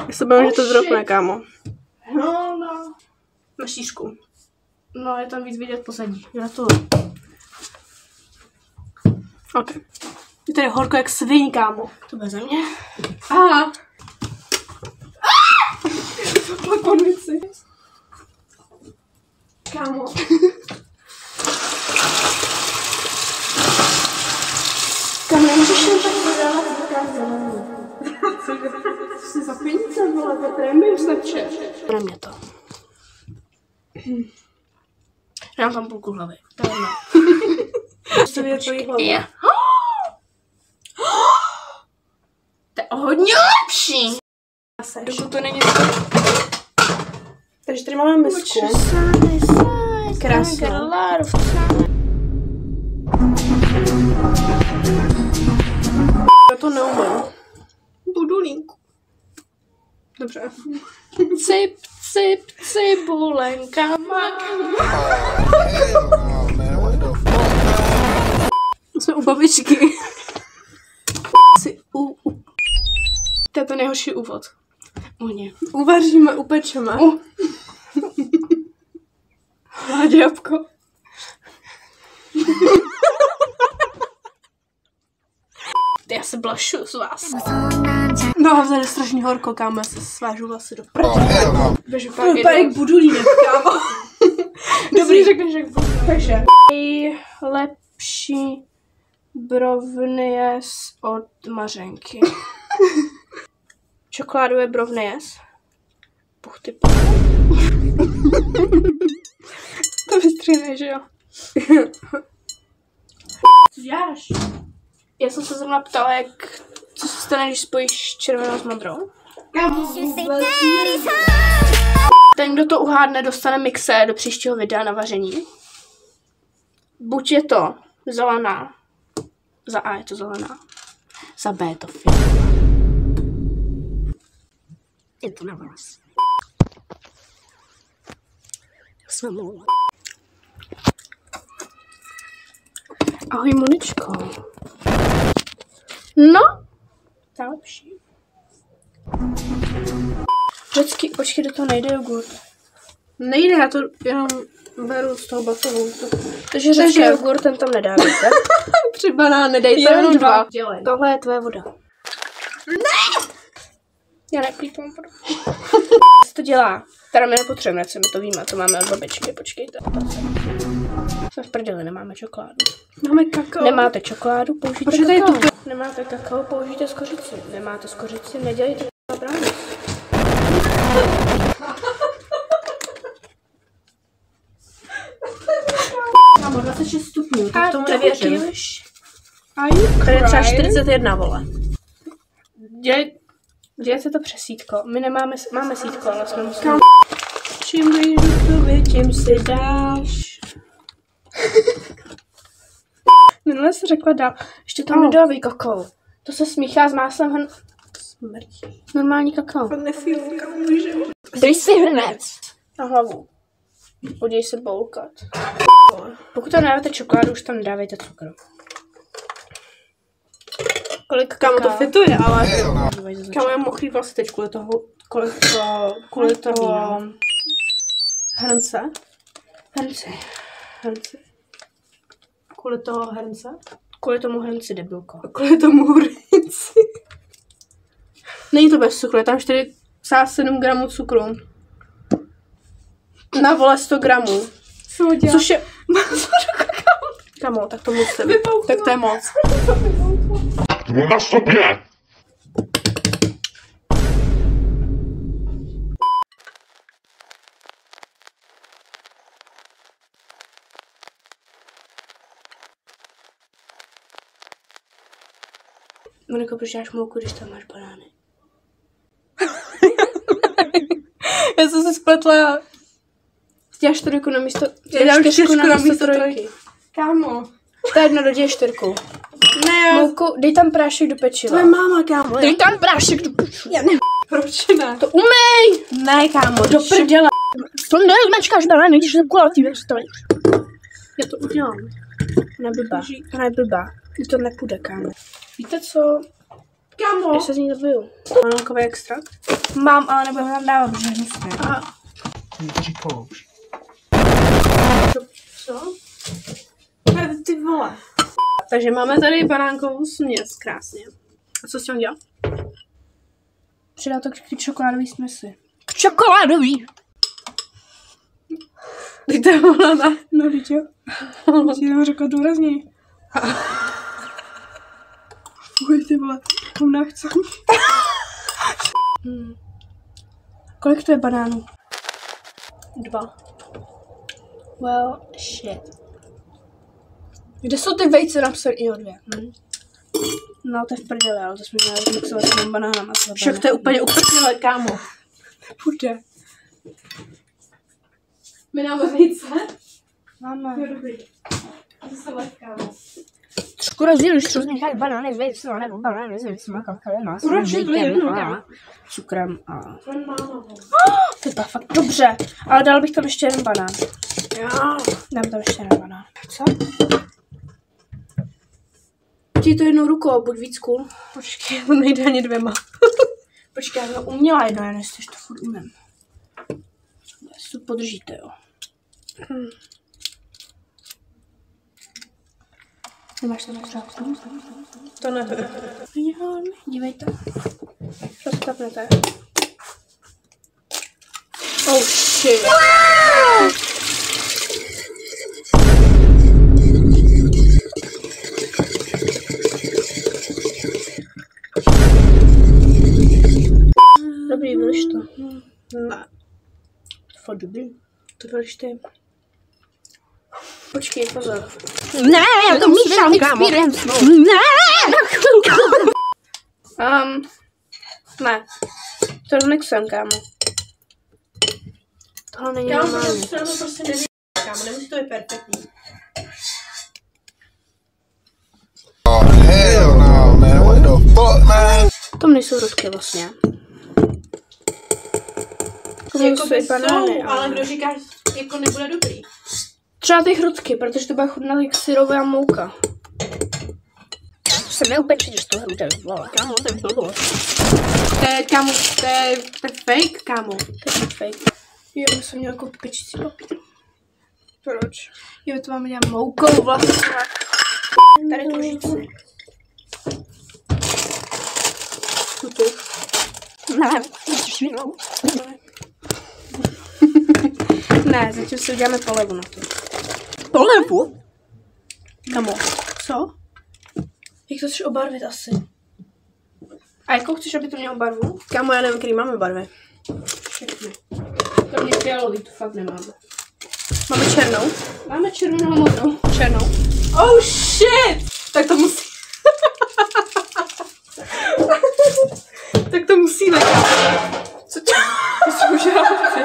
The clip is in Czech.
Já se bavím, že to dropne, kámo. No, no. Na šířku. No, je tam víc vidět pozadí. Gratuluju. Ok. Je tady horko jak sviň, kámo. To bude za mě. Aha. Po konvici. Kámo. Kámo, nemůžeš jen tak prodávat zakázat. Jsi za peníze, vole, to prémium Snapchat. Na mě to. Já mám tam půlku hlavy. To je jedno. To je tvojí hlavy. Je. To je hodně lepší. Dokud to není Takže tady máme misku. Krásnou. Já to neumím. Budulínku. Dobře. Cip, cip, cibulenka, mak. Jsme u babičky. To je to nejhorší úvod. Uně. Uvaříme, upečeme. Hládě jabko. Já se blašu z vás. No a vzadu strašný horko, kámo, já se svážu vlasy do proti. To vypadá jak budulínek, kámo. Dobrý, řekneš jak budulínek. Takže. Nejlepší brownies od Mařenky. Čokoládové brownies. Puchty. To vystřihne, že jo? Co děláš? Já jsem se zrovna ptala, co se stane, když spojíš červenou s modrou. Ten, kdo to uhádne, dostane mixér do příštího videa na vaření. Buď je to zelená. Za A je to zelená. Za B je to fialová. Je to na vás. Jsme mluvili. Ahoj, Moničko. No, ta lepší. Řecky, počkej, do toho nejde jogurt. Nejde, já to jenom beru z toho batohu. Takže řecký jogurt, ten tam nedávajte. 3 banány, dej to jenom 2. Dělej. Tohle je tvoje voda. Ne! Já neplýpám vodu. Co to dělá? Teda my nepotřebujeme, co my to víme, to máme od babičky, počkejte. Jsme v prdeli, nemáme čokoládu. Máme kakao. Nemáte čokoládu, použijte Počkej, kakao. to... Nemáte kakao, použijte skořici. Nemáte skořici, nedělejte brownies. Kámo, 26 stupňů, tak tomu nevěřím. Tady je třeba 41, vole. Dělejte to přes sítko. My máme sítko, ale jsme museli... Čím blíž k tobě, tím si dáš. Minule jsi řekla dál. Ještě tam nedávej kakao. To se smíchá s máslem smrtí. Normální kakao. Dej si hrnec na hlavu. Uděj se boulkat. Pokud tam dáváte čokoládu, už tam nedávejte cukr. Kolik Kámo, to fituje, ale... Kámo, já mokrý vlastně teď kvůli toho hrnce. Hrnce. Kvůli toho hrnce? Kvůli tomu hrnci, debilko. Kvůli tomu hrnci. Není to bez cukru, je tam 4,7 gramů cukru. Na vole 100 gramů. Což je... Kámo, tak to moc tak to je moc. Na sobě! Moniko, proč dáš mouku, když tam máš banány? Já jsem se spletla. Děláš 4 na místo... Já dám 4 na místo 3. Kámo. To je jedno, dodělej 4. Ne, Mouku, dej tam prášek do pečiva. Tvoje máma, kámo. Dej tam prášek do pečiva. Já ne. Proč ne? To umej! Ne, kámo. Do prdele. To nezmačkáš banány, když jsem kulatý, jak se to Já to udělám. Neblbá. To nepůjde, kámo. Víte co? Kamo! Já se z ní zabiju. Banánkový extrakt? Mám, ale nebudeme tam dávat, protože je hnusné. Aha. To říkal už. Co? Ty vole. Takže máme tady banánkovou směs, krásně. A co s tím dělá? Přidá to k čokoládový směsi. Čokoládový! Ty to je ona. No, teď jo. Ti jenom řekla důrazněji. Fuj, ty vole, kom nechcem. Kolik to je banánů? 2. Well, shit. Kde jsou ty vejce napsané? Jo, 2. No, to je v prdele, ale to jsme měli mixovat s těmi banánama. Však to je úplně uprchnile, kámo. Půjde. My máme vejce? Máme. Jo, dobrý. To se kámo. Trošku rozdílíš, co nechat banány s vejcem, nebo banány s vejcem, kalkalema, s cukrem a... To je fakt dobře, ale dal bych tam ještě jeden banán. Jo. Dám tam ještě jeden banán. Co? Ti to jednou rukou, buď víc cool. Počkej, to nejde ani 2. Počkej, já uměla jedno, jen jestli to furt umím. Jestli to podržíte, jo. Nemáš to třeba? To nevím. Dívejte. Rozkapnete. Oh shit. Dobrý, vyliš to. Ne. Fakt dobrý. To vyliš ty. Počkej, pozor. Ne, já to míšám, experience. Ne. To rozmixujem, kámo. Tohle není normální. To prostě neví, kámo, nemusí to být perfektní. Oh, hell no, man. What the fuck, man? Tom nejsou hrudky vlastně. Jako by jsou, ale kdo říká, jako nebude dobrý. Třeba ty hrudky, protože to bude chutnat jak syrová mouka. To se neupečí, že to hrudek, vole. Kámo, to je blbost. To je, kámo, to je fake, kámo. To je fake. Jo, my jsme měli jako pečící papír. Proč? Jo, to máme dělat moukou vlastně. Tady trošičku. Tuto. Ne, ne, zatím si uděláme polevu na to. Polevu? Kamo. Co? Jak to chceš obarvit asi? A jakou chceš, aby to mělo barvu? Kámo, já nevím, který máme barvy. Všechny. To mě fialový, to fakt nemáme. Máme černou? Máme červenou a modrou. Černou. Oh shit! Tak to musí... tak to musíme. Co to? To jsi udělal ty.